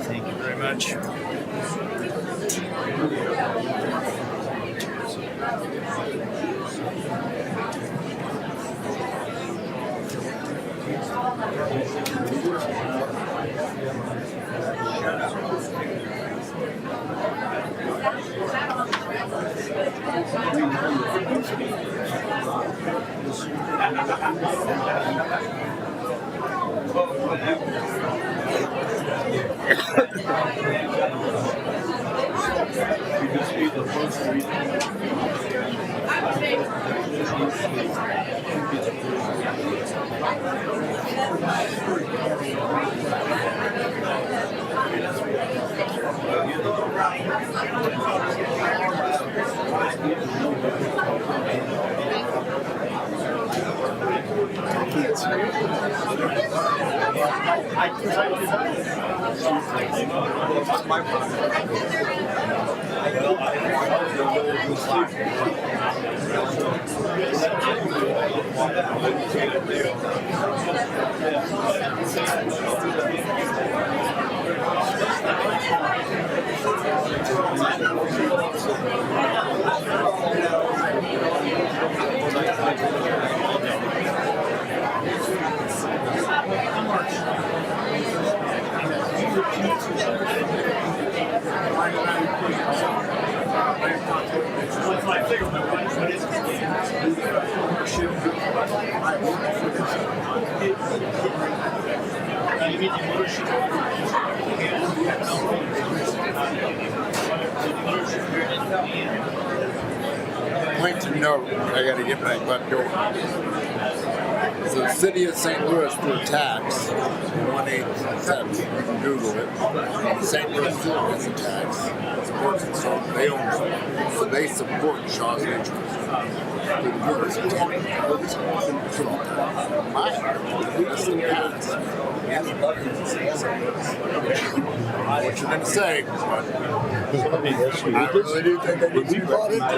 Thank you very much. Point to note, I got to get my butt going. The city of St. Louis for tax, 187. You can Google it. St. Louis still has a tax. Supports it, so they own it. So they support Shaw's interest. The viewers of what you going to say? I really do think they need to be brought into it.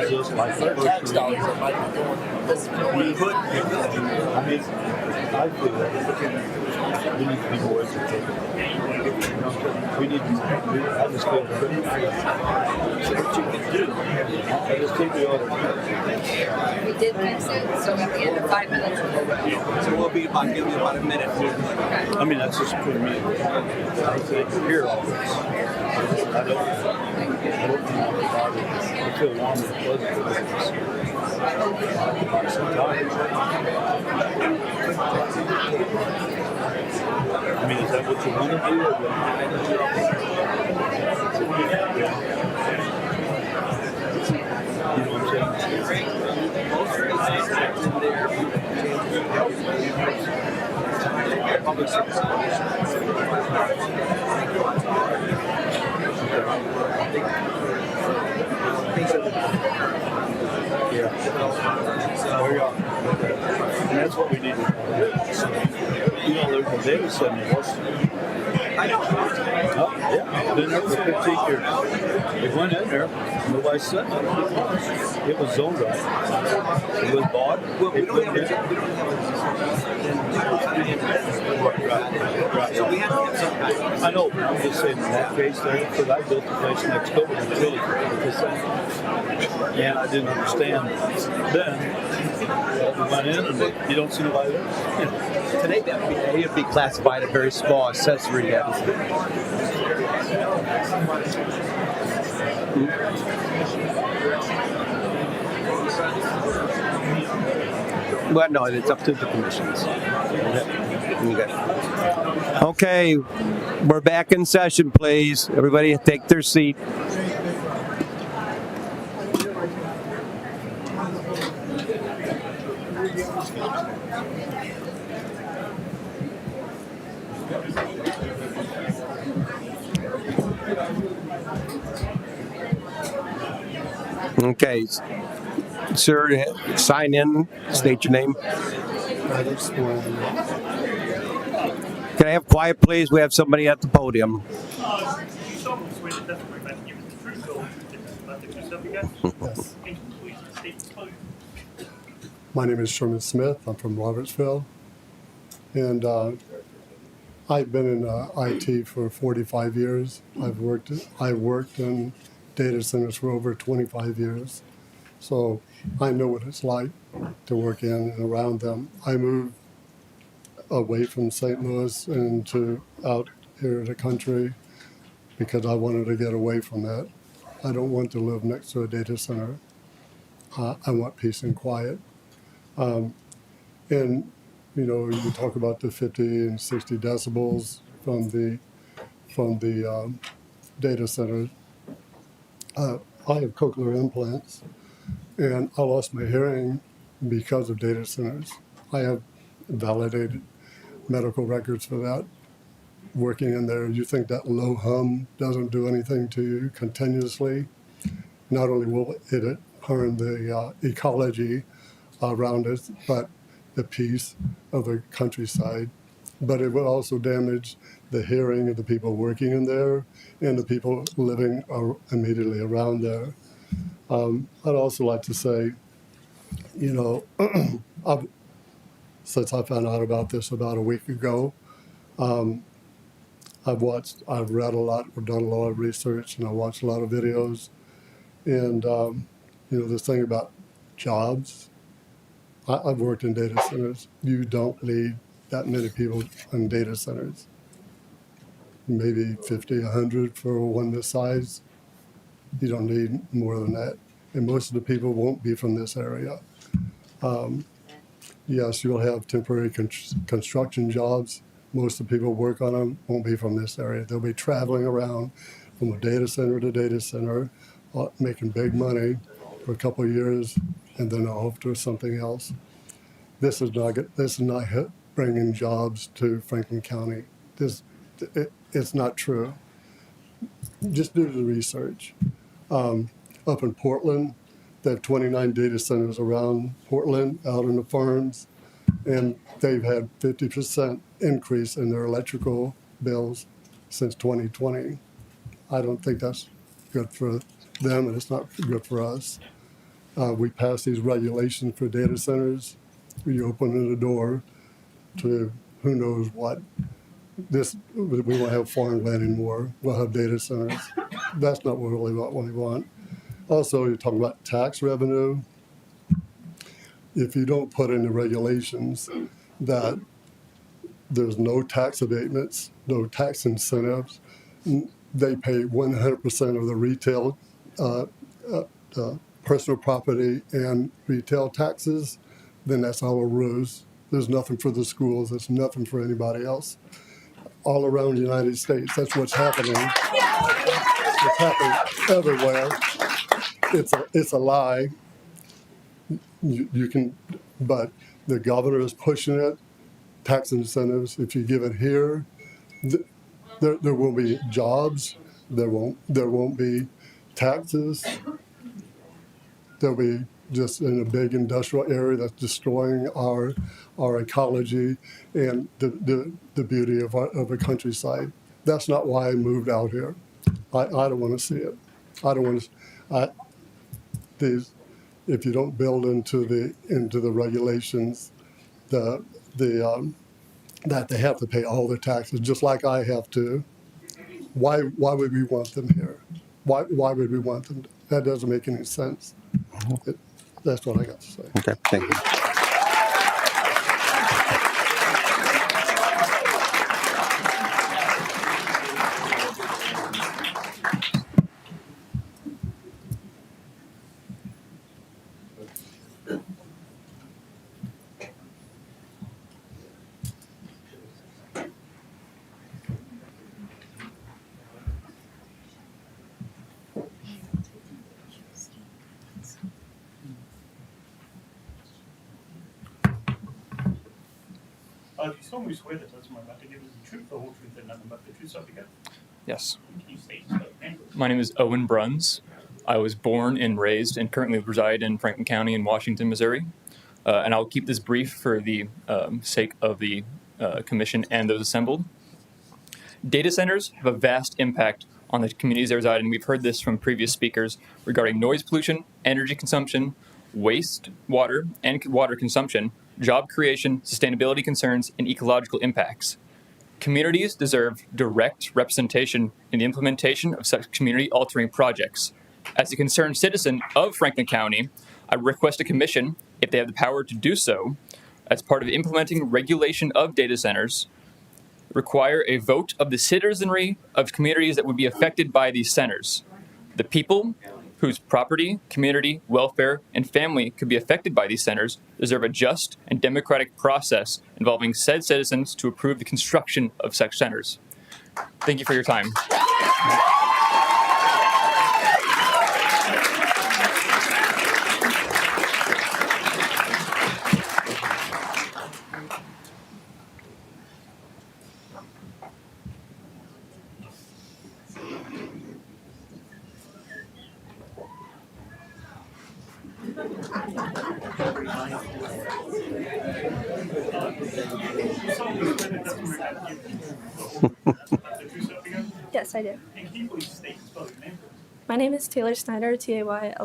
Their tax dollars that might be going this way. I feel that we need to be more educated. We need to. I just feel that. So what you can do, I just think we ought to. We did fix it, so at the end of 5 minutes. So we'll be about, give me about a minute. Okay. I mean, that's just for me. I say hear all this. I don't think about it. I feel warm and pleasant with this. Sometimes. I mean, is that what you want to do? Or you know what I'm saying? Public service. Yeah. Oh, yeah. And that's what we need to do. You know, there's a data center in Washington. I know. Oh, yeah. I've been there for 15 years. They went in there. Nobody said nothing. It was zoned right. It was bought. Well, we don't have a. Right. So we have to have some kind of. I know, but I'm just saying in that case there, because I built the place next door and it's really and I didn't understand then. We went in and you don't see nobody there. Today that would be classified a very small accessory deficit. Well, no, it's up to the commissions. Okay, we're back in session, please. Everybody take their seat. Okay. Sir, sign in, state your name. Can I have quiet, please? We have somebody at the podium. You solemnly swear the testimony about to give is the truth, the whole truth, and nothing but the truth, so help you God? Yes. Thank you. Please state and spell your My name is Sherman Smith. I'm from Robertsville. And I've been in IT for 45 years. I've worked in data centers for over 25 years. So I know what it's like to work in and around them. I moved away from St. Louis and to out here in the country because I wanted to get away from that. I don't want to live next to a data center. I want peace and quiet. And you talk about the 50 and 60 decibels from the data center. I have cochlear implants, and I lost my hearing because of data centers. I have validated medical records for that. Working in there, you think that low hum doesn't do anything to you continuously? Not only will it harm the ecology around us, but the peace of the countryside. But it will also damage the hearing of the people working in there and the people living immediately around there. I'd also like to say, since I found out about this about a week ago, I've read a lot, I've done a lot of research, and I watched a lot of videos. And, this thing about jobs, I've worked in data centers. You don't need that many people in data centers. Maybe 50, 100 for one this size. You don't need more than that. And most of the people won't be from this area. Yes, you'll have temporary construction jobs. Most of the people who work on them won't be from this area. They'll be traveling around from a data center to data center, making big money for a couple of years, and then off to something else. This is not bringing jobs to Franklin County. It's not true. Just do the research. Up in Portland, they have 29 data centers around Portland, out in the farms, and they've had 50% increase in their electrical bills since 2020. I don't think that's good for them, and it's not good for us. We pass these regulations for data centers. We open the door to who knows what. We won't have farmland anymore. We'll have data centers. That's not really what we want. Also, you're talking about tax revenue. If you don't put in the regulations that there's no tax abatements, no tax incentives, they pay 100% of the retail, personal property and retail taxes, then that's our rules. There's nothing for the schools. There's nothing for anybody else. All around the United States, that's what's happening. It's happening everywhere. It's a lie. You can, but the governor is pushing it. Tax incentives. If you give it here, there will be jobs. There won't be taxes. There'll be just in a big industrial area that's destroying our ecology and the beauty of the countryside. That's not why I moved out here. I don't want to see it. I don't want to. If you don't build into the regulations, that they have to pay all their taxes, just like I have to. Why would we want them here? Why would we want them? That doesn't make any sense. That's what I got to say. Okay, thank you. Do you solemnly swear the testimony about to give is the truth, the whole truth, and nothing but the truth, so help you God? Yes. Can you state and spell your name, please? My name is Owen Bruns. I was born and raised and currently reside in Franklin County in Washington, Missouri. And I'll keep this brief for the sake of the commission and those assembled. Data centers have a vast impact on the communities they reside in. We've heard this from previous speakers regarding noise pollution, energy consumption, waste water and water consumption, job creation, sustainability concerns, and ecological impacts. Communities deserve direct representation in the implementation of such community-altering projects. As a concerned citizen of Franklin County, I request a commission, if they have the power to do so, as part of implementing regulation of data centers, require a vote of the citizenry of communities that would be affected by these centers. The people whose property, community, welfare, and family could be affected by these centers deserve a just and democratic process involving said citizens to approve the construction of such centers. Thank you for your time. Yes, I do. And can you please state and spell your name? My name is Taylor Snyder, Taylor.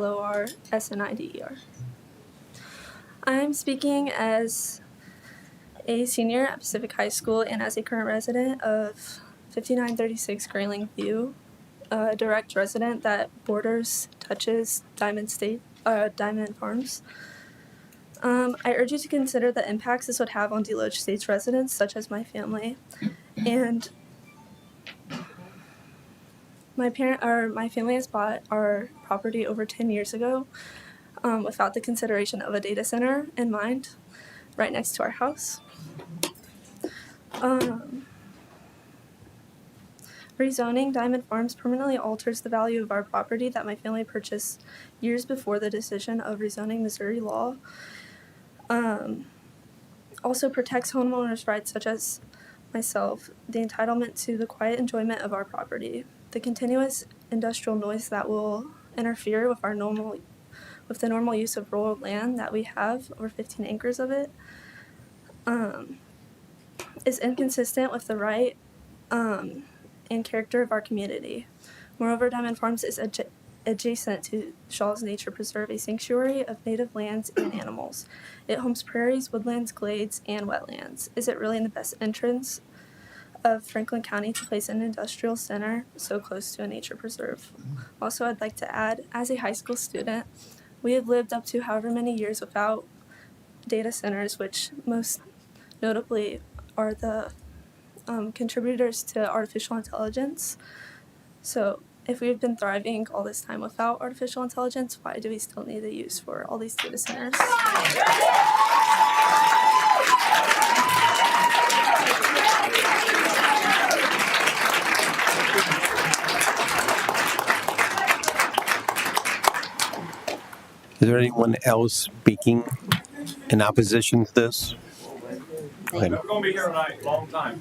I'm speaking as a senior at Pacific High School and as a current resident of 5936 Grayling View, a direct resident that touches Diamond Farms. I urge you to consider the impacts this would have on Deloach Estates residents, such as my family. And my family has bought our property over 10 years ago without the consideration of a data center in mind, right next to our house. Rezoning Diamond Farms permanently alters the value of our property that my family purchased years before the decision of rezoning Missouri law. Also protects homeowners' rights, such as myself, the entitlement to the quiet enjoyment of our property, the continuous industrial noise that will interfere with the normal use of rural land that we have, over 15 acres of it, is inconsistent with the right and character of our community. Moreover, Diamond Farms is adjacent to Shaw's Nature Preserve, a sanctuary of native lands and animals. It homes prairies, woodlands, glades, and wetlands. Is it really in the best interest of Franklin County to place an industrial center so close to a nature preserve? Also, I'd like to add, as a high school student, we have lived up to however many years without data centers, which most notably are the contributors to artificial intelligence. So if we've been thriving all this time without artificial intelligence, why do we still need to use for all these data centers? Is there anyone else speaking in opposition to this? We're going to be here tonight, long time.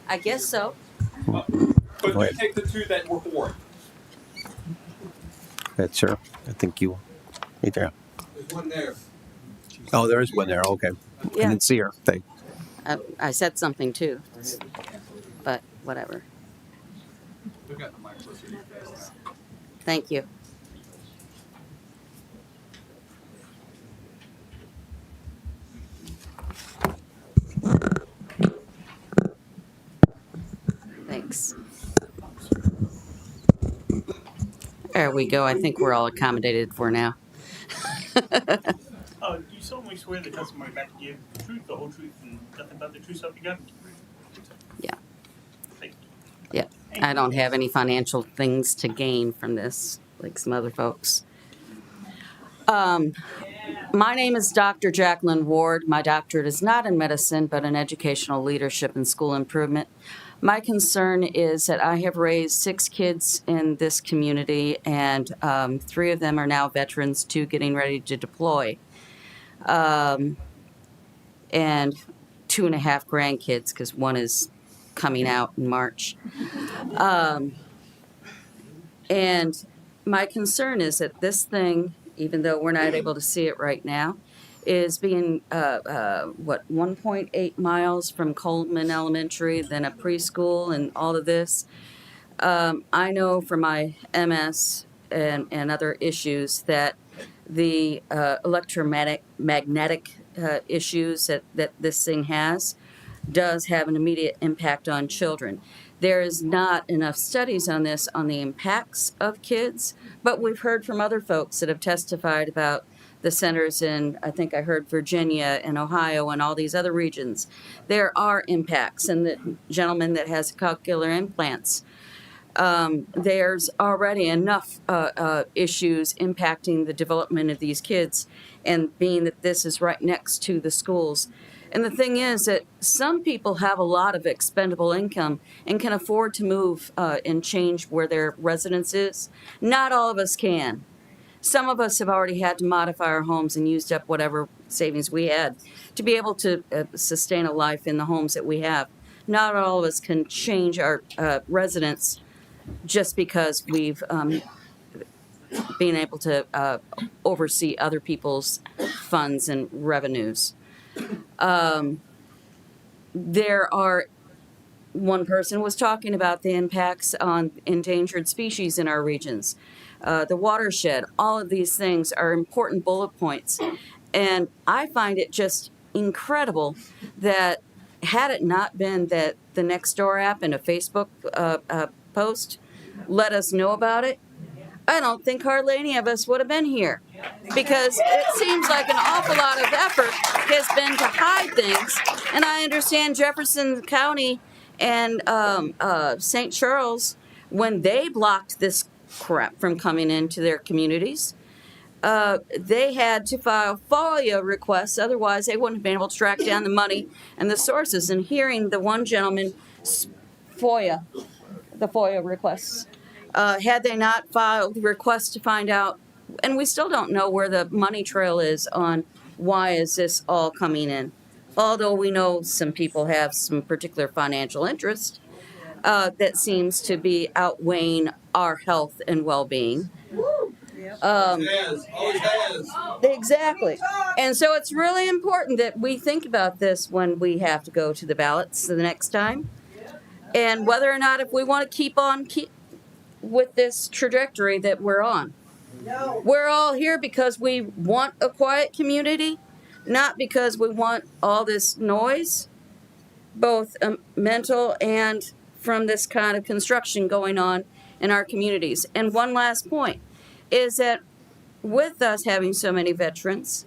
I guess so. But Go ahead. you take the two that were for it. That's sir. I think you. Right there. There's one there. Oh, there is one there. Okay. I Yeah. didn't see her. Thank. I said something too, but whatever. We got the mic closer to you guys now. Thank you. Thanks. There we go. I think we're all accommodated for now. Do you solemnly swear the testimony about to give the truth, the whole truth, and nothing but the truth, so help you God? Yeah. Thank you. Yeah. I don't have any financial things to gain from this, like some other folks. My name is Dr. Jacqueline Ward. My doctorate is not in medicine, but in educational leadership and school improvement. My concern is that I have raised 6 kids in this community, and 3 of them are now veterans, 2 getting ready to deploy, and 2.5 grandkids, because 1 is coming out in March. And my concern is that this thing, even though we're not able to see it right now, is being, 1.8 miles from Coleman Elementary, then a preschool and all of this. I know from my MS and other issues that the electromagnetic issues that this thing has does have an immediate impact on children. There is not enough studies on this, on the impacts of kids, but we've heard from other folks that have testified about the centers in, I think I heard Virginia and Ohio and all these other regions. There are impacts, and the gentleman that has cochlear implants, there's already enough issues impacting the development of these kids, and being that this is right next to the schools. And the thing is that some people have a lot of expendable income and can afford to move and change where their residence is. Not all of us can. Some of us have already had to modify our homes and used up whatever savings we had to be able to sustain a life in the homes that we have. Not all of us can change our residence just because we've been able to oversee other people's funds and revenues. One person was talking about the impacts on endangered species in our regions, the watershed. All of these things are important bullet points. And I find it just incredible that had it not been that the Nextdoor app and a Facebook post let us know about it, I don't think hardly any of us would have been here, because it seems like an awful lot of effort has been to hide things. And I understand Jefferson County and St. Charles, when they blocked this crap from coming into their communities, they had to file FOIA requests. Otherwise, they wouldn't have been able to track down the money and the sources. And hearing the one gentleman FOIA requests, had they not filed the request to find out, and we still don't know where the money trail is on why is this all coming in. Although we know some people have some particular financial interest that seems to be outweighing our health and well-being. Always has. Exactly. And so it's really important that we think about this when we have to go to the ballots the next time. And whether or not, if we want to keep with this trajectory that we're on. No. We're all here because we want a quiet community, not because we want all this noise, both mental and from this kind of construction going on in our communities. And one last point is that with us having so many veterans,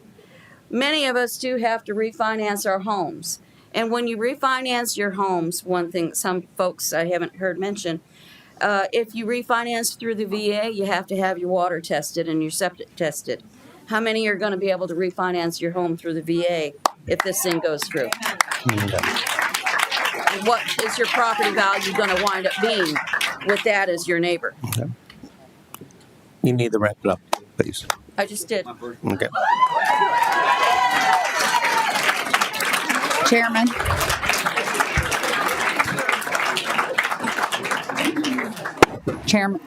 many of us do have to refinance our homes. And when you refinance your homes, one thing some folks I haven't heard mention, if you refinance through the VA, you have to have your water tested and your septic tested. How many are going to be able to refinance your home through the VA if this thing goes through? What is your property value going to wind up being with that as your neighbor? Okay. You need to wrap it up, please. I just did. Okay. Chairman. Chairman.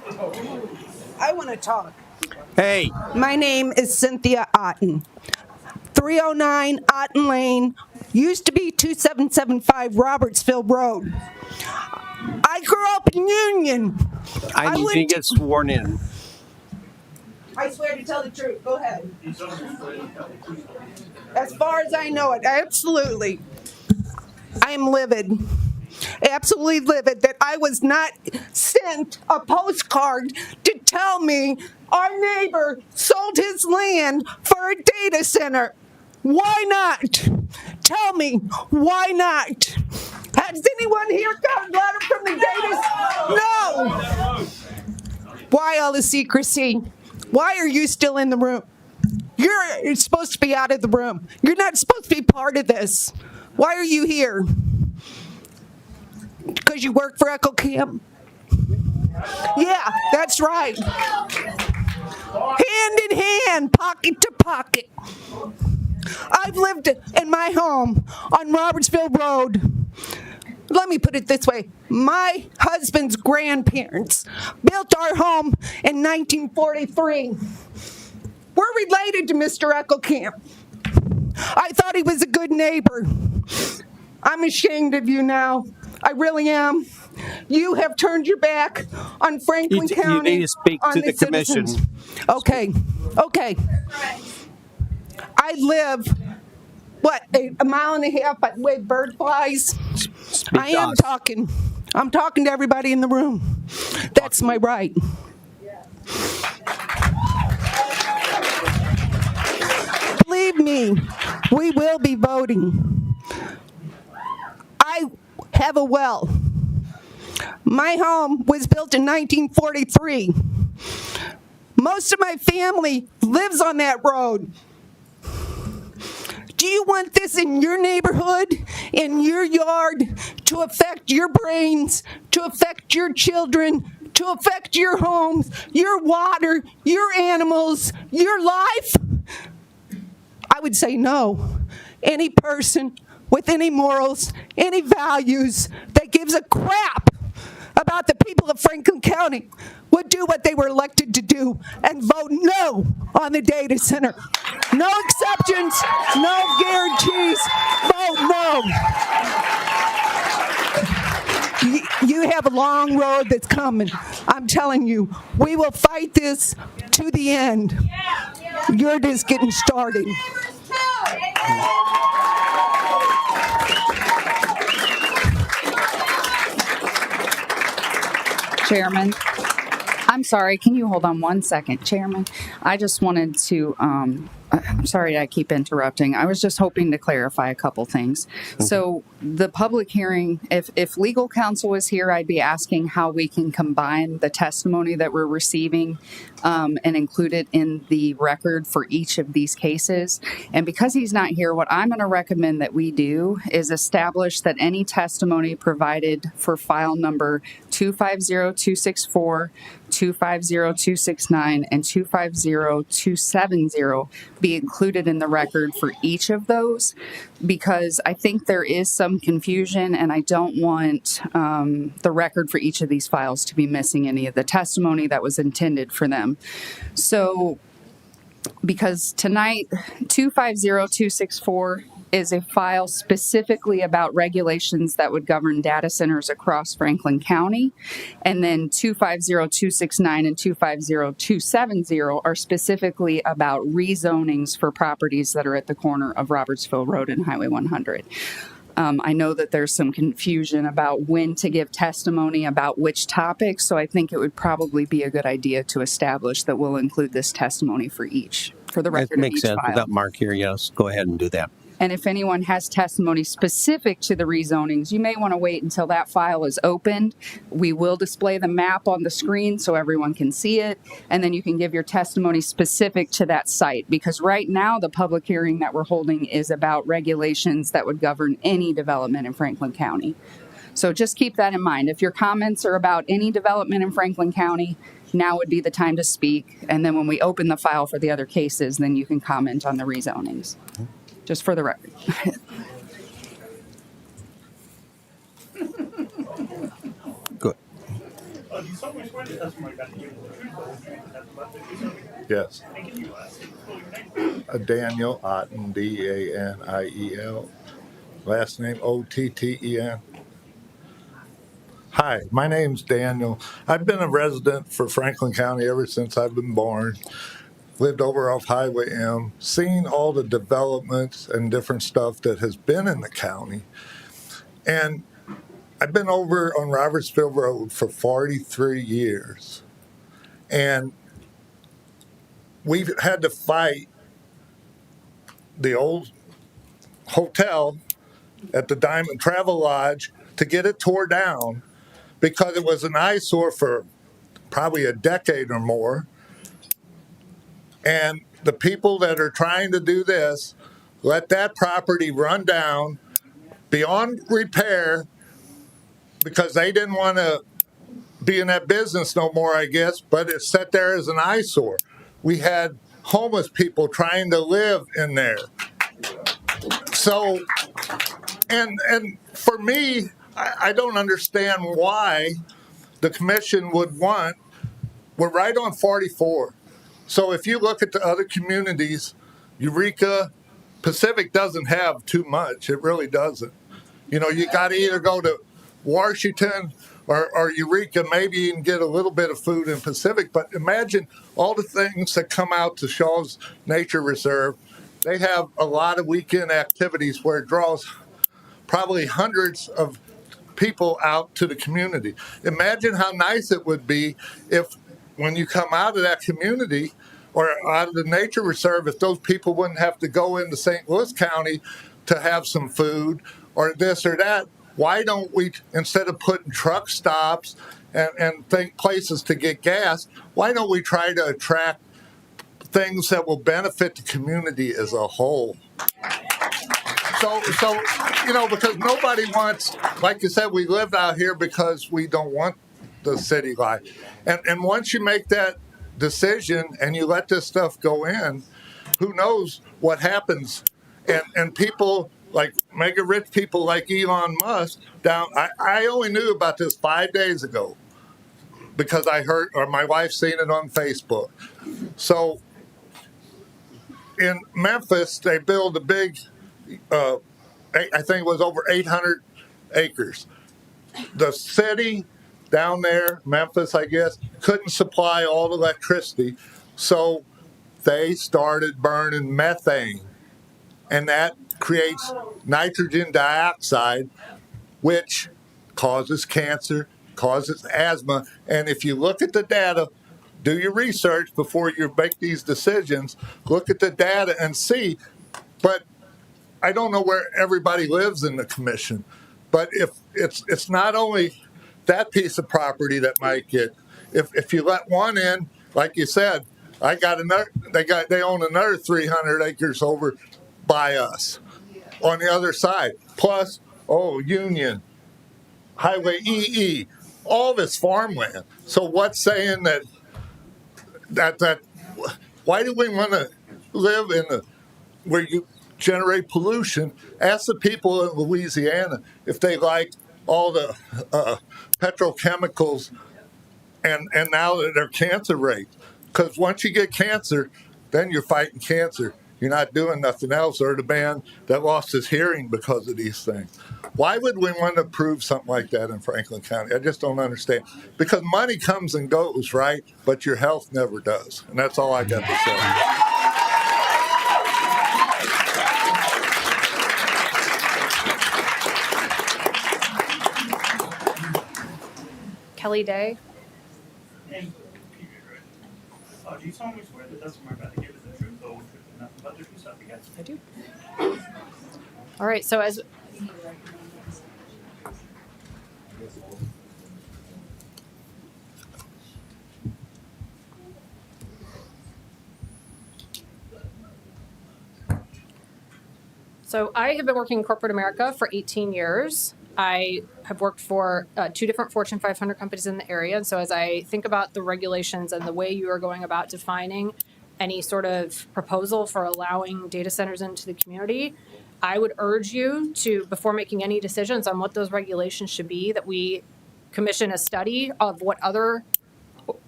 I want to talk. Hey. My name is Cynthia Otten. 309 Otten Lane, used to be 2775 Robertsville Road. I grew up in Union. I need to get sworn in. I swear to tell the truth. Go ahead. As far as I know it, absolutely. I am livid. Absolutely livid that I was not sent a postcard to tell me our neighbor sold his land for a data center. Why not? Tell me, why not? Has anyone here got a letter from the data center? No. Why all the secrecy? Why are you still in the room? You're supposed to be out of the room. You're not supposed to be part of this. Why are you here? Because you work for Echo Camp? Yeah, that's right. Hand in hand, pocket to pocket. I've lived in my home on Robertsville Road let me put it this way. My husband's grandparents built our home in 1943. We're related to Mr. Eckelkamp. I thought he was a good neighbor. I'm ashamed of you now. I really am. You have turned your back on Franklin You County. need to speak on to the commission. citizens. Okay. I live, a mile and a half away bird flies? Speak I to am us. talking. I'm talking to everybody in the room. That's my right. Believe me, we will be voting. I have a well. My home was built in 1943. Most of my family lives on that road. Do you want this in your neighborhood, in your yard, to affect your brains, to affect your children, to affect your homes, your water, your animals, your life? I would say no. Any person with any morals, any values that gives a crap about the people of Franklin County would do what they were elected to do and vote no on the data center. No exceptions, no guarantees, vote no. You have a long road that's coming. I'm telling you, we will fight this to the end. You're just getting started. Chairman, I'm sorry. Can you hold on one second, Chairman? I just wanted to, I'm sorry I keep interrupting. I was just hoping to clarify a couple things. So the public hearing, if legal counsel was here, I'd be asking how we can combine the testimony that we're receiving and include it in the record for each of these cases. And because he's not here, what I'm going to recommend that we do is establish that any testimony provided for file number 250264, 250269, and 250270 be included in the record for each of those, because I think there is some confusion and I don't want the record for each of these files to be missing any of the testimony that was intended for them. So because tonight 250264 is a file specifically about regulations that would govern data centers across Franklin County. And then 250269 and 250270 are specifically about rezonings for properties that are at the corner of Robertsville Road and Highway 100. I know that there's some confusion about when to give testimony about which topics, so I think it would probably be a good idea to establish that we'll include this testimony for the record That of makes each sense. file. Without Mark here, yes, go ahead and do that. And if anyone has testimony specific to the rezonings, you may want to wait until that file is opened. We will display the map on the screen so everyone can see it, and then you can give your testimony specific to that site. Because right now, the public hearing that we're holding is about regulations that would govern any development in Franklin County. So just keep that in mind. If your comments are about any development in Franklin County, now would be the time to speak. And then when we open the file for the other cases, then you can comment on the rezonings. Just for the record. Good. Do you solemnly swear the testimony about to give the truth, the whole truth, and nothing but the truth? Yes. And can you state your name? Daniel Otten, Daniel. Last name Otten. Hi, my name's Daniel. I've been a resident for Franklin County ever since I've been born. Lived over off Highway M, seen all the developments and different stuff that has been in the county. And I've been over on Robertsville Road for 43 years. And we've had to fight the old hotel at the Diamond Travel Lodge to get it tore down because it was an eyesore for probably a decade or more. And the people that are trying to do this let that property run down beyond repair because they didn't want to be in that business no more, I guess, but it sat there as an eyesore. We had homeless people trying to live in there. So, and for me, I don't understand why the commission would want, we're right on 44. So if you look at the other communities, Eureka, Pacific doesn't have too much. It really doesn't. You know, you got to either go to Washington or Eureka, maybe you can get a little bit of food in Pacific. But imagine all the things that come out to Shaw's Nature Reserve. They have a lot of weekend activities where it draws probably hundreds of people out to the community. Imagine how nice it would be if, when you come out of that community or out of the nature reserve, if those people wouldn't have to go into St. Louis County to have some food or this or that. Why don't we, instead of putting truck stops and places to get gas, why don't we try to attract things that will benefit the community as a whole? So you know, because nobody wants, like you said, we live out here because we don't want the city life. And once you make that decision and you let this stuff go in, who knows what happens? And people like mega rich people like Elon Musk I only knew about this 5 days ago because I heard, or my wife seen it on Facebook. So in Memphis, they built a big, I think it was over 800 acres. The city down there, Memphis, I guess, couldn't supply all the electricity. So they started burning methane. And that creates nitrogen dioxide, which causes cancer, causes asthma. And if you look at the data, do your research before you make these decisions, look at the data and see. But I don't know where everybody lives in the commission, but if it's not only that piece of property that might get, if you let one in, like you said, I got another, they own another 300 acres over by us on the other side. Plus, Union, Highway EE, all this farmland. So what's saying that why do we want to live in where you generate pollution? Ask the people in Louisiana if they like all the petrochemicals and now their cancer rate. Because once you get cancer, then you're fighting cancer. You're not doing nothing else. Or the man that lost his hearing because of these things. Why would we want to approve something like that in Franklin County? I just don't understand. Because money comes and goes, right? But your health never does. And that's all I got to say. Kelly Day. Do you solemnly swear the testimony about to give is the truth, the whole truth, and nothing but the truth, so help you God? I do. All right, so I have been working in corporate America for 18 years. I have worked for 2 different Fortune 500 companies in the area. And so as I think about the regulations and the way you are going about defining any sort of proposal for allowing data centers into the community, I would urge you to, before making any decisions on what those regulations should be, that we commission a study of what other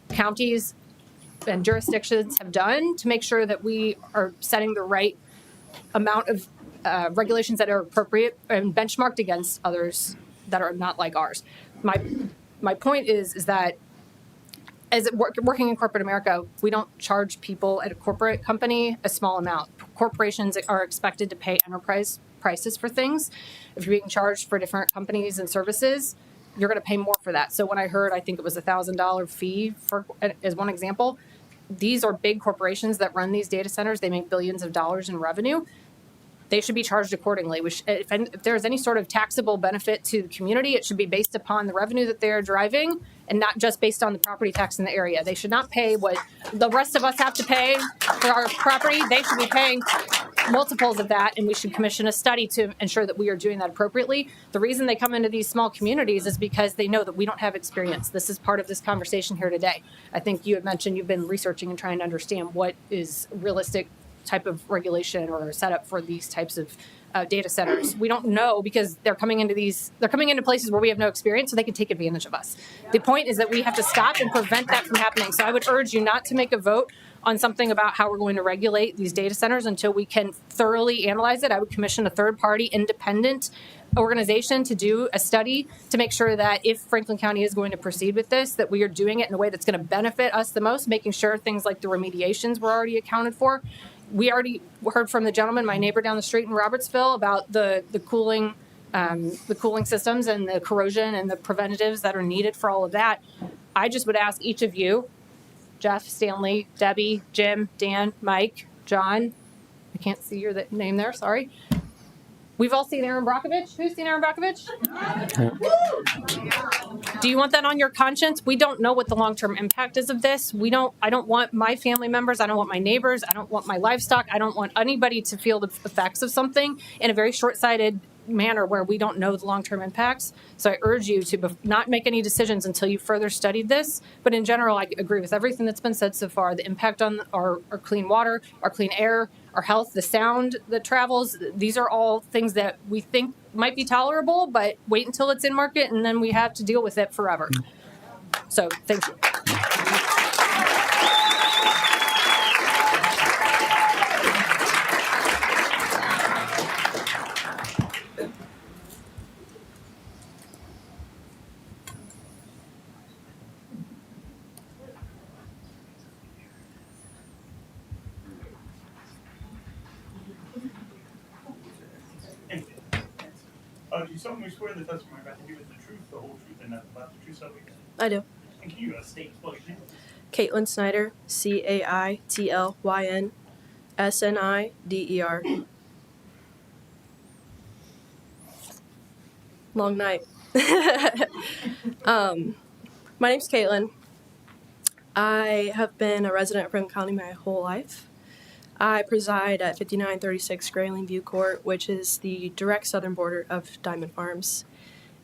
counties and jurisdictions have done to make sure that we are setting the right amount of regulations that are appropriate and benchmarked against others that are not like ours. My point is that as working in corporate America, we don't charge people at a corporate company a small amount. Corporations are expected to pay enterprise prices for things. If you're being charged for different companies and services, you're going to pay more for that. So when I heard, I think it was $1,000 fee for, as one example, these are big corporations that run these data centers. They make billions of dollars in revenue. They should be charged accordingly. If there's any sort of taxable benefit to the community, it should be based upon the revenue that they're driving and not just based on the property tax in the area. They should not pay what the rest of us have to pay for our property. They should be paying multiples of that, and we should commission a study to ensure that we are doing that appropriately. The reason they come into these small communities is because they know that we don't have experience. This is part of this conversation here today. I think you had mentioned you've been researching and trying to understand what is realistic type of regulation or setup for these types of data centers. We don't know because they're coming into places where we have no experience, so they can take advantage of us. The point is that we have to stop and prevent that from happening. So I would urge you not to make a vote on something about how we're going to regulate these data centers until we can thoroughly analyze it. I would commission a third-party independent organization to do a study to make sure that if Franklin County is going to proceed with this, that we are doing it in a way that's going to benefit us the most, making sure things like the remediations were already accounted for. We already heard from the gentleman, my neighbor down the street in Robertsville, about the cooling systems and the corrosion and the preventatives that are needed for all of that. I just would ask each of you, Jeff, Stanley, Debbie, Jim, Dan, Mike, John, I can't see your name there, sorry. We've all seen Aaron Brockovich. Who's seen Aaron Brockovich? Do you want that on your conscience? We don't know what the long-term impact is of this. I don't want my family members. I don't want my neighbors. I don't want my livestock. I don't want anybody to feel the effects of something in a very short-sighted manner where we don't know the long-term impacts. So I urge you to not make any decisions until you further studied this. But in general, I agree with everything that's been said so far. The impact on our clean water, our clean air, our health, the sound that travels. These are all things that we think might be tolerable, but wait until it's in market and then we have to deal with it forever. So thank you. Do you solemnly swear the testimony about to give is the truth, the whole truth, and nothing but the truth, so help you God? I do. And can you state spell your name? Caitlin Snyder, Caitlyn Snider. Long night. My name's Caitlin. I have been a resident of Franklin County my whole life. I preside at 5936 Grayling View Court, which is the direct southern border of Diamond Farms.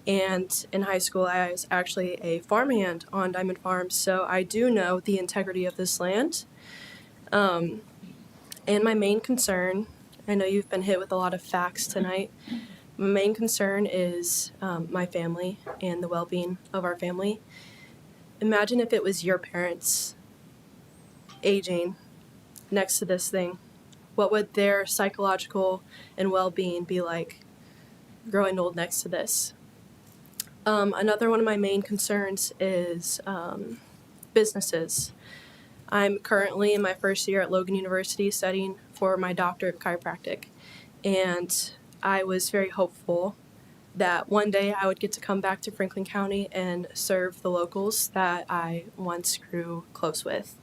And in high school, I was actually a farmhand on Diamond Farms, so I do know the integrity of this land. And my main concern, I know you've been hit with a lot of facts tonight, my main concern is my family and the well-being of our family. Imagine if it was your parents aging next to this thing. What would their psychological and well-being be like growing old next to this? Another one of my main concerns is businesses. I'm currently in my first year at Logan University studying for my doctorate of chiropractic, and I was very hopeful that one day I would get to come back to Franklin County and serve the locals that I once grew close with.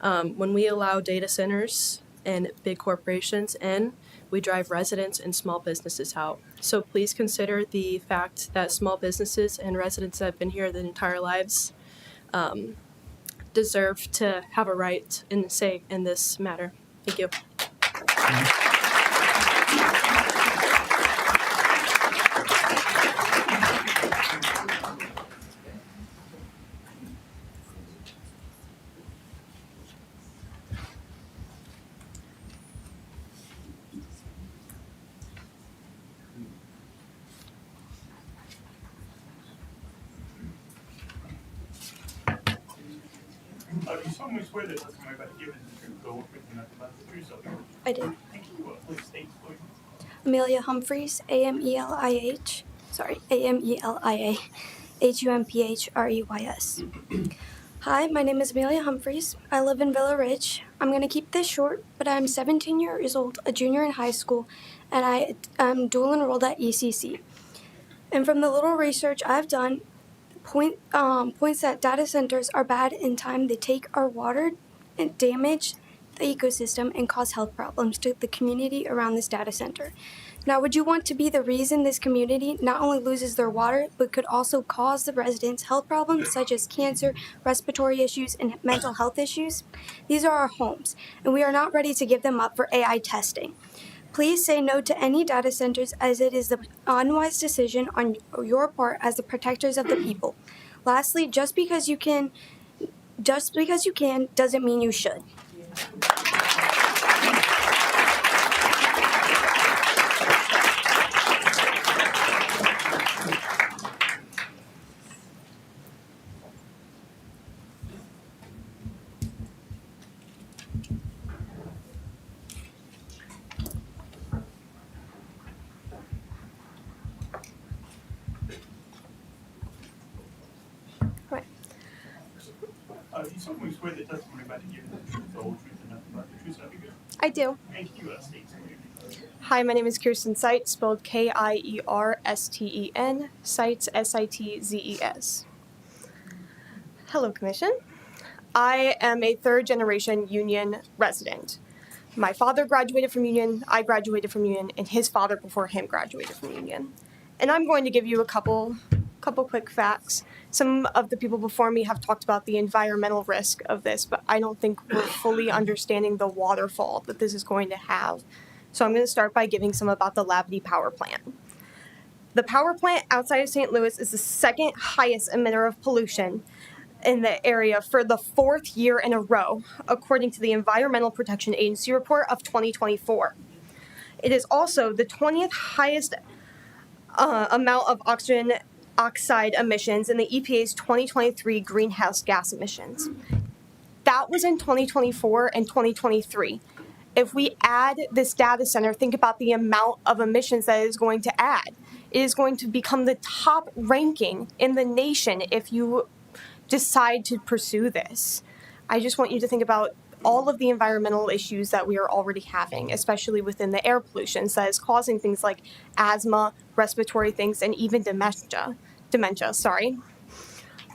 When we allow data centers and big corporations in, we drive residents and small businesses out. So please consider the fact that small businesses and residents that have been here their entire lives deserve to have a right and say in this matter. Thank you. Do you solemnly swear the testimony about to give is the truth, the whole truth, and nothing but the truth, so help you God? I do. And can you please state spell your name? Amelia Humphreys, AMELIA HUMPHREYS. Hi, my name is Amelia Humphreys. I live in Villa Ridge. I'm going to keep this short, but I'm 17 years old, a junior in high school, and I am dual enrolled at ECC. And from the little research I've done, points that data centers are bad in time they take our water and damage the ecosystem and cause health problems to the community around this data center. Now, would you want to be the reason this community not only loses their water, but could also cause the residents health problems such as cancer, respiratory issues, and mental health issues? These are our homes, and we are not ready to give them up for AI testing. Please say no to any data centers, as it is the unwise decision on your part as the protectors of the people. Lastly, just because you can doesn't mean you should. solemnly swear the testimony about to give you the truth, the whole truth, and nothing but the truth, so help you God? I do. And can you state some of your name? Hi, my name is Kirsten Seitz, spelled Kiersten, Seitz, Sitzes. Hello, Commission. I am a third-generation Union resident. My father graduated from Union, I graduated from Union, and his father before him graduated from Union. And I'm going to give you a couple quick facts. Some of the people before me have talked about the environmental risk of this, but I don't think we're fully understanding the waterfall that this is going to have. So I'm going to start by giving some about the Labadee Power Plant. The power plant outside of St. Louis is the second highest emitter of pollution in the area for the fourth year in a row, according to the Environmental Protection Agency report of 2024. It is also the 20th highest amount of oxygen oxide emissions in the EPA's 2023 greenhouse gas emissions. That was in 2024 and 2023. If we add this data center, think about the amount of emissions that it is going to add. It is going to become the top ranking in the nation if you decide to pursue this. I just want you to think about all of the environmental issues that we are already having, especially within the air pollution that is causing things like asthma, respiratory things, and even dementia.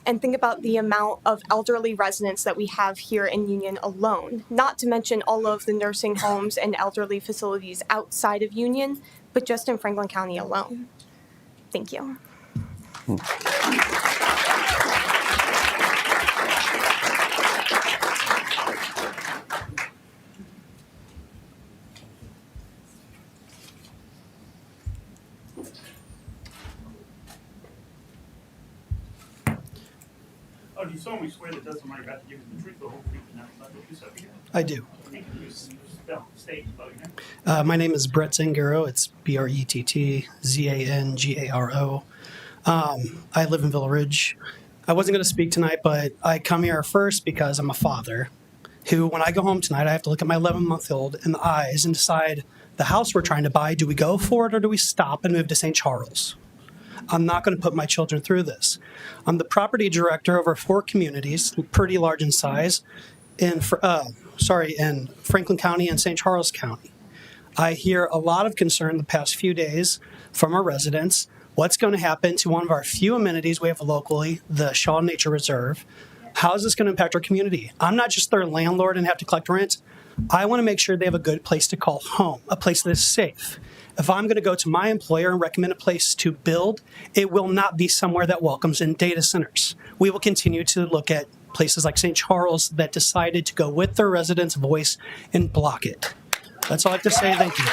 And think about the amount of elderly residents that we have here in Union alone, not to mention all of the nursing homes and elderly facilities outside of Union, but just in Franklin County alone. Thank you. Oh, do you solemnly swear the testimony about to give you the truth, the whole truth, and nothing but the truth, so help you God? I do. And can you state, spell your name? My name is Brett Zangaro. It's Bretttzangaro. I live in Villa Ridge. I wasn't going to speak tonight, but I come here first because I'm a father who, when I go home tonight, I have to look at my 11-month-old in the eyes and decide the house we're trying to buy, do we go for it or do we stop and move to St. Charles? I'm not going to put my children through this. I'm the property director over 4 communities, pretty large in size, in Franklin County and St. Charles County. I hear a lot of concern the past few days from our residents. What's going to happen to one of our few amenities we have locally, the Shaw Nature Reserve? How is this going to impact our community? I'm not just their landlord and have to collect rent. I want to make sure they have a good place to call home, a place that is safe. If I'm going to go to my employer and recommend a place to build, it will not be somewhere that welcomes in data centers. We will continue to look at places like St. Charles that decided to go with their residents' voice and block it. That's all I have to say. Thank you.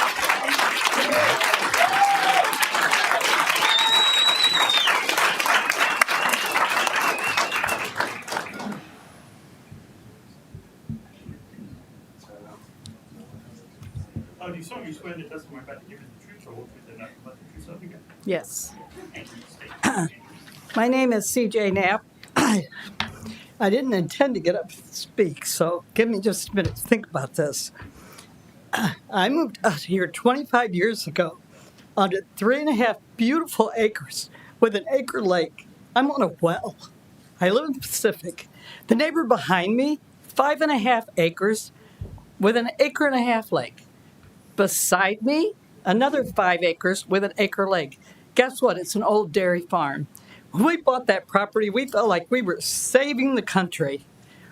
Oh, do you solemnly swear the testimony about to give you the truth, the whole truth, and nothing but the truth, so help you God? Yes. And can you state your name? My name is CJ Knapp. I didn't intend to get up and speak, so give me just a minute to think about this. I moved out here 25 years ago onto 3.5 beautiful acres with an acre lake. I'm on a well. I live in the Pacific. The neighbor behind me, 5.5 acres with an 1.5 acre lake. Beside me, another 5 acres with an acre lake. Guess what? It's an old dairy farm. When we bought that property, we felt like we were saving the country.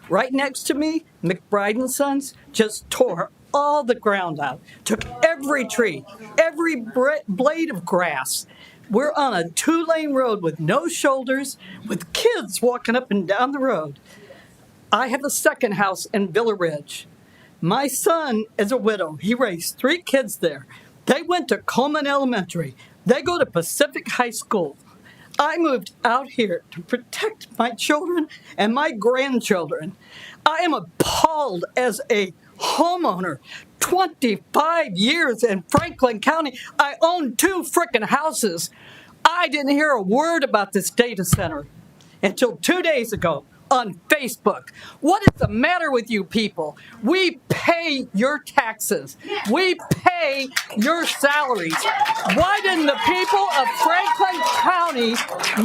Right next to me, McBride & Sons just tore all the ground out, took every tree, every blade of grass. We're on a 2-lane road with no shoulders, with kids walking up and down the road. I have a second house in Villa Ridge. My son is a widow. He raised 3 kids there. They went to Coleman Elementary. They go to Pacific High School. I moved out here to protect my children and my grandchildren. I am appalled as a homeowner. 25 years in Franklin County. I own 2 frickin' houses. I didn't hear a word about this data center until 2 days ago on Facebook. What is the matter with you people? We pay your taxes. We pay your salaries. Why didn't the people of Franklin County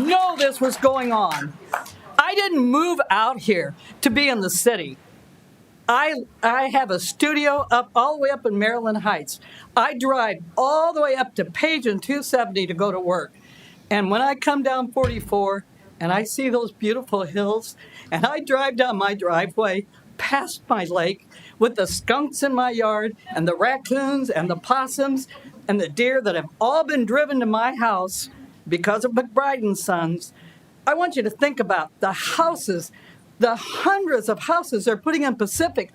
know this was going on? I didn't move out here to be in the city. I have a studio up all the way up in Maryland Heights. I drive all the way up to Page and 270 to go to work. And when I come down 44 and I see those beautiful hills and I drive down my driveway past my lake with the skunks in my yard and the raccoons and the possums and the deer that have all been driven to my house because of McBride and Sons, I want you to think about the houses, the hundreds of houses they're putting in Pacific,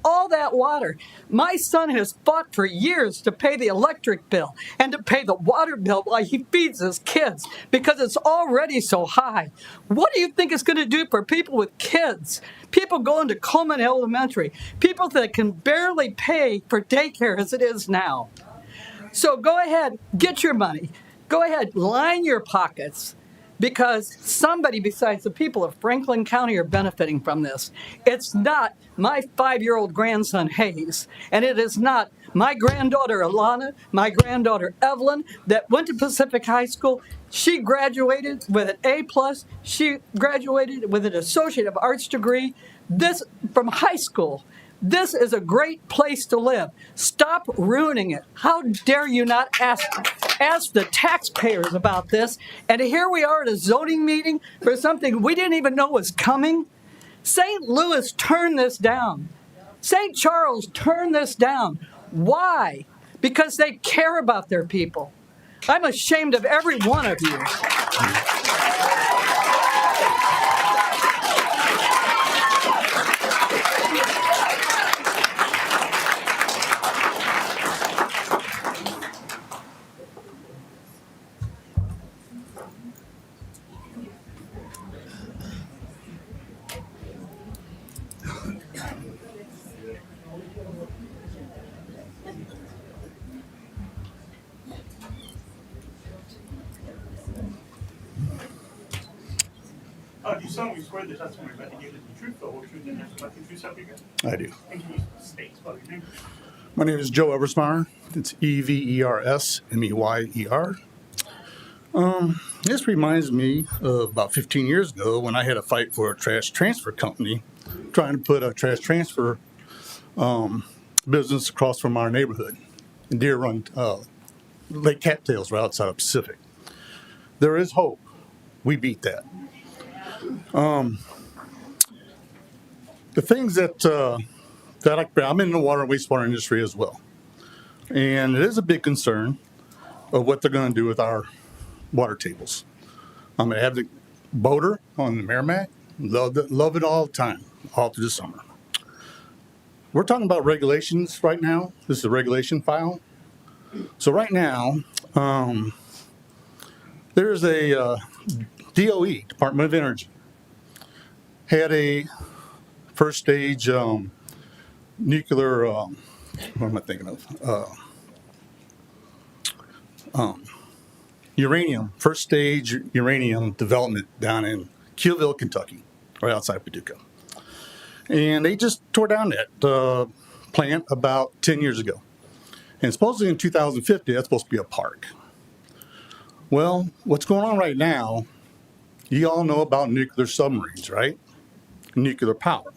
all that water. My son has fought for years to pay the electric bill and to pay the water bill while he feeds his kids because it's already so high. What do you think it's going to do for people with kids? People going to Coleman Elementary, people that can barely pay for daycare as it is now. So go ahead, get your money. Go ahead, line your pockets. Because somebody besides the people of Franklin County are benefiting from this. It's not my 5-year-old grandson, Hayes, and it is not my granddaughter, Alana, my granddaughter, Evelyn, that went to Pacific High School. She graduated with an A+. She graduated with an Associate of Arts degree. This from high school. This is a great place to live. Stop ruining it. How dare you not ask the taxpayers about this? And here we are at a zoning meeting for something we didn't even know was coming. St. Louis turned this down. St. Charles turned this down. Why? Because they care about their people. I'm ashamed of every one of you. Do you solemnly swear the testimony about to give is the truth, the whole truth, and nothing but the truth, so help you God? I do. And can you state spell your name? My name is Joe Eversmeyer. It's Eversmeyer. This reminds me of about 15 years ago when I had a fight for a trash transfer company trying to put a trash transfer business across from our neighborhood in Deer Run, Lake Cattails, right outside of Pacific. There is hope. We beat that. The things that I'm in the water and wastewater industry as well. And it is a big concern of what they're going to do with our water tables. I'm going to have the boater on the Merrimack. Love it all the time, all through the summer. We're talking about regulations right now. This is a regulation file. So right now, there's a DOE, Department of Energy, had a first stage nuclear, what am I thinking of? Uranium, first stage uranium development down in Keelville, Kentucky, right outside Paducah. And they just tore down that plant about 10 years ago. And supposedly in 2050, that's supposed to be a park. Well, what's going on right now, you all know about nuclear submarines, right? Nuclear power.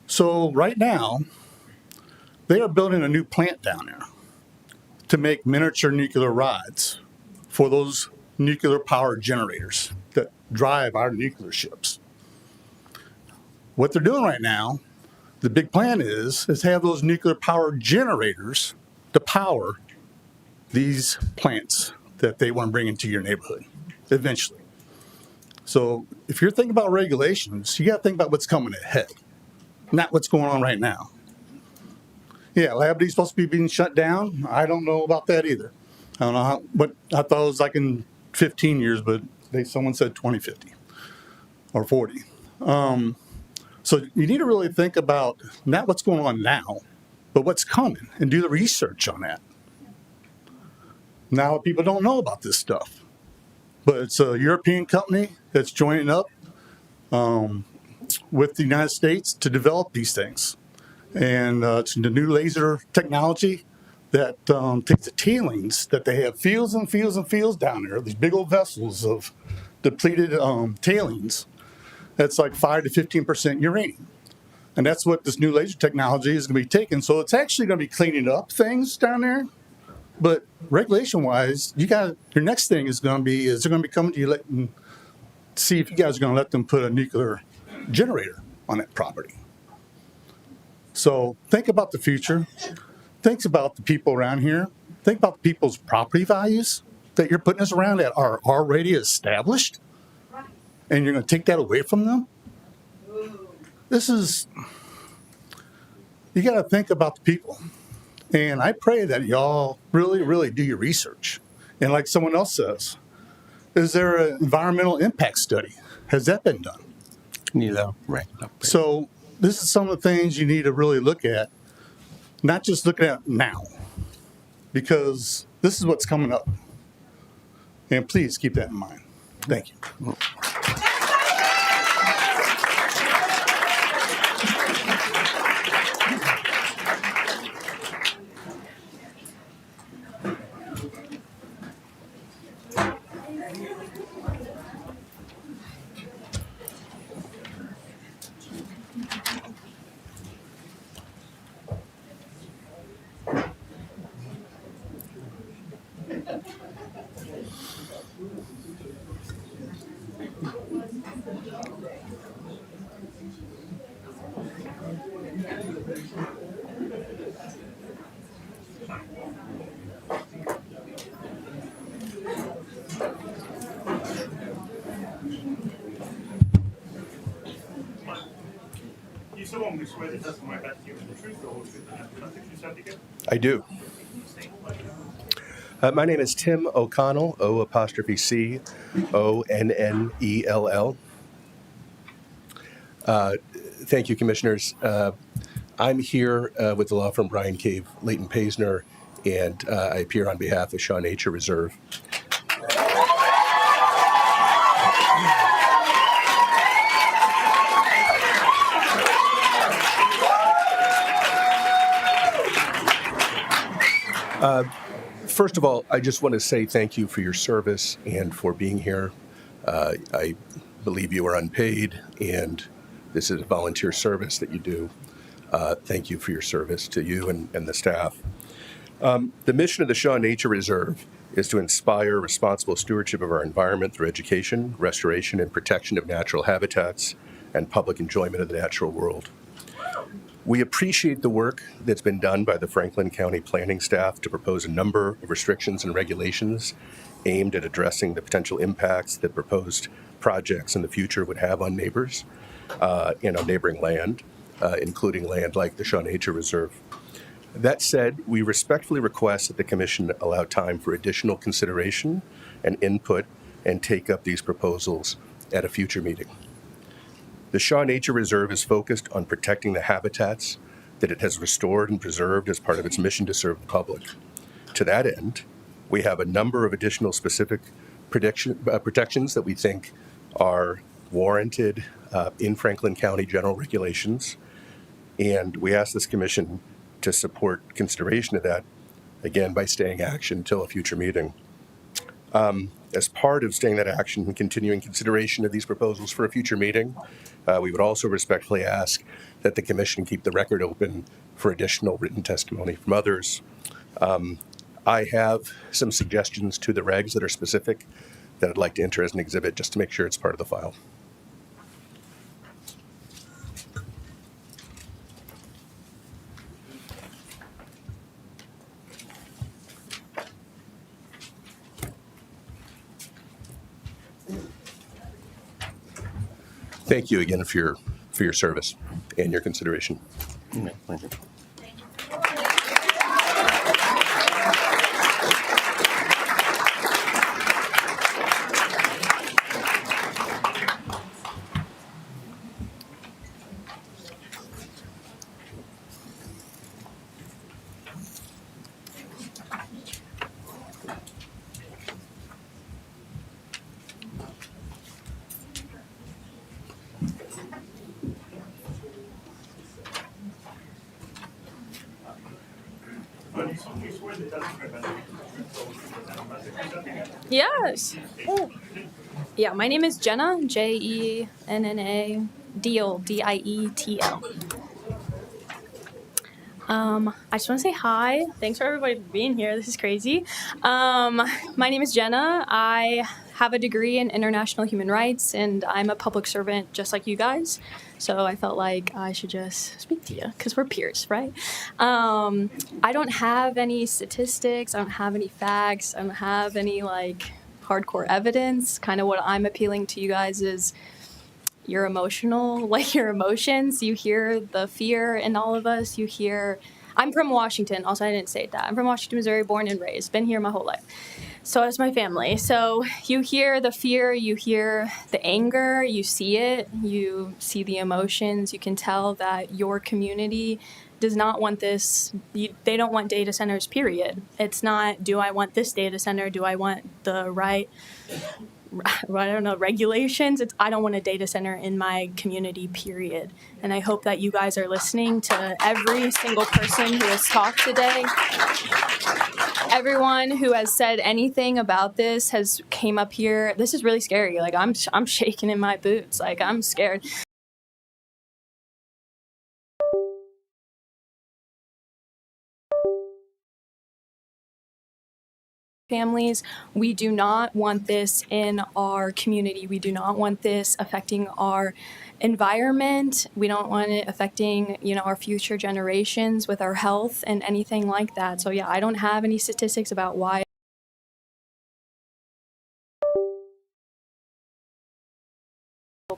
So right now, they are building a new plant down there to make miniature nuclear rods for those nuclear power generators that drive our nuclear ships. What they're doing right now, the big plan is have those nuclear power generators to power these plants that they want to bring into your neighborhood eventually. So if you're thinking about regulations, you got to think about what's coming ahead, not what's going on right now. Yeah, Labadie's supposed to be being shut down. I don't know about that either. I don't know what I thought it was like in 15 years, but someone said 2050 or 40. So you need to really think about not what's going on now, but what's coming and do the research on that. Now people don't know about this stuff, but it's a European company that's joining up with the United States to develop these things. And it's the new laser technology that takes the tailings that they have fields and fields and fields down there, these big old vessels of depleted tailings that's like 5 to 15% uranium. And that's what this new laser technology is going to be taking. So it's actually going to be cleaning up things down there. But regulation-wise, your next thing is going to be, they're going to be coming to you and see if you guys are going to let them put a nuclear generator on that property. So think about the future. Think about the people around here. Think about the people's property values that you're putting us around that are already established. And you're going to take that away from them? You got to think about the people. And I pray that y'all really, really do your research. And like someone else says, is there an environmental impact study? Has that been done? Right. So this is some of the things you need to really look at, not just looking at now, because this is what's coming up. And please keep that in mind. Thank you. You solemnly swear the testimony about you is the truth, the whole truth, and nothing but the truth, so help you God? I do. My name is Tim O'Connell, O''C''ONNELL. Thank you, Commissioners. I'm here with the law firm Brian Cave, Leighton Paisner, and I appear on behalf of Shaw Nature Reserve. First of all, I just want to say thank you for your service and for being here. I believe you are unpaid, and this is a volunteer service that you do. Thank you for your service to you and the staff. The mission of the Shaw Nature Reserve is to inspire responsible stewardship of our environment through education, restoration, and protection of natural habitats and public enjoyment of the natural world. We appreciate the work that's been done by the Franklin County planning staff to propose a number of restrictions and regulations aimed at addressing the potential impacts that proposed projects in the future would have on neighbors and on neighboring land, including land like the Shaw Nature Reserve. That said, we respectfully request that the Commission allow time for additional consideration and input and take up these proposals at a future meeting. The Shaw Nature Reserve is focused on protecting the habitats that it has restored and preserved as part of its mission to serve the public. To that end, we have a number of additional specific protections that we think are warranted in Franklin County general regulations, and we ask this Commission to support consideration of that, again, by staying action until a future meeting. As part of staying that action and continuing consideration of these proposals for a future meeting, we would also respectfully ask that the Commission keep the record open for additional written testimony from others. I have some suggestions to the regs that are specific that I'd like to enter as an exhibit just to make sure it's part of the file. Thank you again for your service and your consideration. Pleasure. You solemnly swear the testimony about you is the truth, the whole truth, and nothing but the truth, so help you God? Yes. Oh. Yeah, my name is Jenna, Jenna Deal, Dietel. I just want to say hi. Thanks for everybody for being here. This is crazy. My name is Jenna. I have a degree in international human rights, and I'm a public servant just like you guys. So I felt like I should just speak to you because we're peers, right? I don't have any statistics. I don't have any facts. I don't have any hardcore evidence. Kind of what I'm appealing to you guys is your emotions. You hear the fear in all of us. You hear, I'm from Washington. Also, I didn't say that. I'm from Washington, Missouri, born and raised. Been here my whole life. So is my family. So you hear the fear, you hear the anger, you see it, you see the emotions. You can tell that your community does not want this. They don't want data centers, period. It's not, do I want this data center? Do I want the right regulations? It's, I don't want a data center in my community, period. And I hope that you guys are listening to every single person who has talked today. Everyone who has said anything about this has came up here. This is really scary. I'm shaking in my boots. I'm scared. Families, we do not want this in our community. We do not want this affecting our environment. We don't want it affecting, our future generations with our health and anything like that. So yeah, I don't have any statistics about why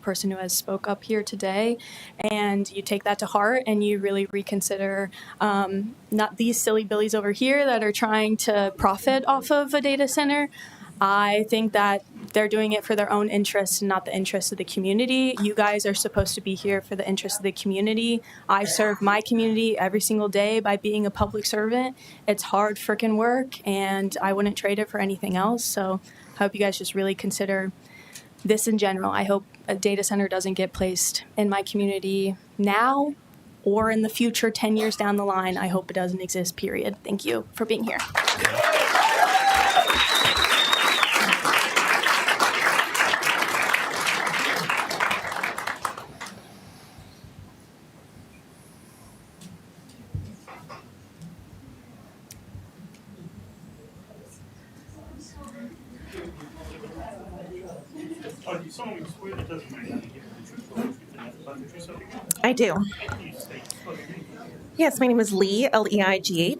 person who has spoke up here today, and you take that to heart and you really reconsider not these silly billies over here that are trying to profit off of a data center. I think that they're doing it for their own interests and not the interests of the community. You guys are supposed to be here for the interests of the community. I serve my community every single day by being a public servant. It's hard freaking work, and I wouldn't trade it for anything else. So I hope you guys just really consider this in general. I hope a data center doesn't get placed in my community now or in the future, 10 years down the line. I hope it doesn't exist, period. Thank you for being here. I do. Yes, my name is Lee, Leigh,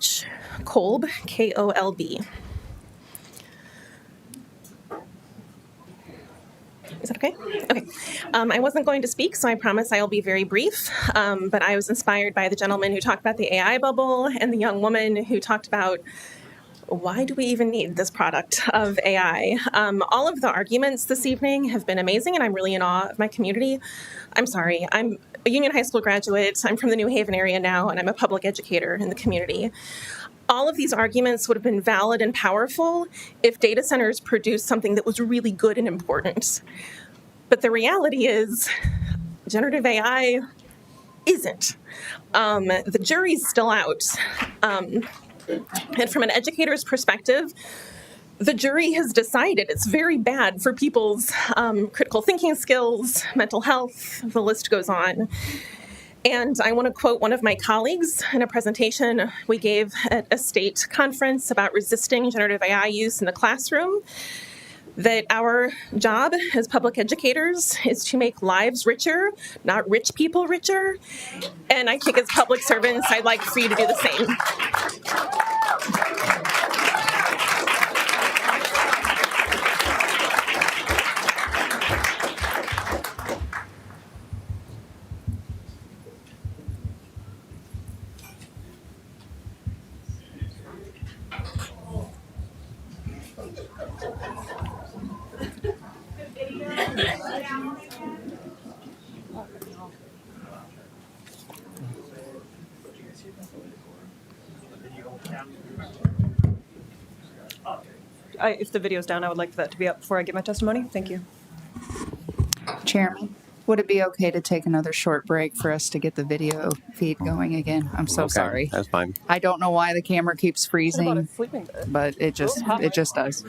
Kolb, Kolb. Is that okay? Okay. I wasn't going to speak, so I promise I will be very brief. But I was inspired by the gentleman who talked about the AI bubble and the young woman who talked about why do we even need this product of AI? All of the arguments this evening have been amazing, and I'm really in awe of my community. I'm sorry, I'm a Union High School graduate. I'm from the New Haven area now, and I'm a public educator in the community. All of these arguments would have been valid and powerful if data centers produced something that was really good and important. But the reality is, generative AI isn't. The jury's still out. And from an educator's perspective, the jury has decided it's very bad for people's critical thinking skills, mental health, the list goes on. And I want to quote one of my colleagues in a presentation we gave at a state conference about resisting generative AI use in the classroom, that our job as public educators is to make lives richer, not rich people richer. And I think as public servants, I'd like for you to do the same. If the video's down, I would like for that to be up before I give my testimony. Thank you. Chairman, would it be okay to take another short break for us to get the video feed going again? I'm so sorry. That's fine. I don't know why the camera keeps freezing, but it just does.